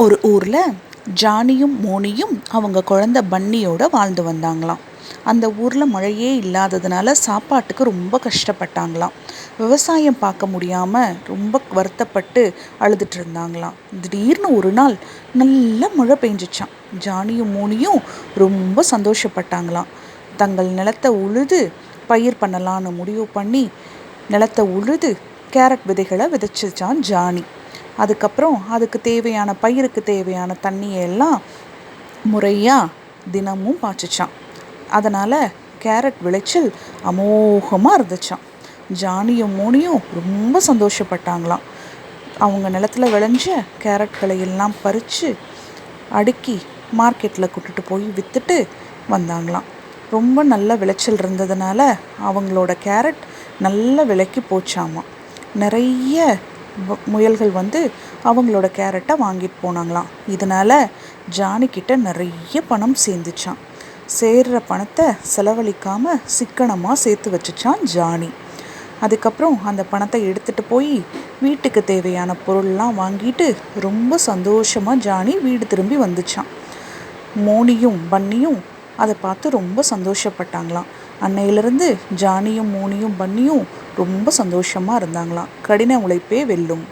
ஒரு ஊரில் ஜானியும் மோனியும் அவங்க குழந்த பன்னியோட வாழ்ந்து வந்தாங்களாம். அந்த ஊரில் மழையே இல்லாததுனால சாப்பாட்டுக்கு ரொம்ப கஷ்டப்பட்டாங்களாம். விவசாயம் பார்க்க முடியாமல் ரொம்ப வருத்தப்பட்டு அழுதுட்டு இருந்தாங்களாம். திடீர்னு ஒரு நாள் நல்ல மழை பெஞ்சிச்சான். ஜானியும் மோனியும் ரொம்ப சந்தோஷப்பட்டாங்களாம். தங்கள் நிலத்தை உழுது பயிர் பண்ணலான்னு முடிவு பண்ணி நிலத்தை உழுது கேரட் விதைகளை விதைச்சிச்சான் ஜானி. அதுக்கப்புறம் அதுக்கு தேவையான பயிருக்கு தேவையான தண்ணியெல்லாம் முறையாக தினமும் பாய்ச்சிச்சான். அதனால் கேரட் விளைச்சல் அமோகமாக இருந்துச்சான். ஜானியும் மோனியும் ரொம்ப சந்தோஷப்பட்டாங்களாம். அவங்க நிலத்தில் விளைஞ்ச கேரட்களை எல்லாம் பறித்து அடுக்கி மார்க்கெட்டில் கூட்டிட்டு போய் விற்றுட்டு வந்தாங்களாம். ரொம்ப நல்ல விளைச்சல் இருந்ததுனால அவங்களோட கேரட் நல்ல விலைக்கு போச்சாமா. நிறைய முயல்கள் அவங்களோட கேரட்டை வாங்கிட்டு போனாங்களாம். இதனால் ஜானிக்கிட்ட நிறைய பணம் சேர்ந்துச்சான். சேர்கிற பணத்தை செலவழிக்காமல் சிக்கனமாக சேர்த்து வச்சுச்சான் ஜானி. அதுக்கப்புறம் அந்த பணத்தை எடுத்துகிட்டு போய் வீட்டுக்கு தேவையான பொருள்லாம் வாங்கிட்டு ரொம்ப சந்தோஷமாக ஜானி வீடு திரும்பி வந்துச்சான். மோனியும் பன்னியும் அதை பார்த்து ரொம்ப சந்தோஷப்பட்டாங்களாம். அன்னையிலிருந்து ஜானியும் மோனியும் பன்னியும் ரொம்ப சந்தோஷமாக இருந்தாங்களாம். கடின உழைப்பே வெல்லும்.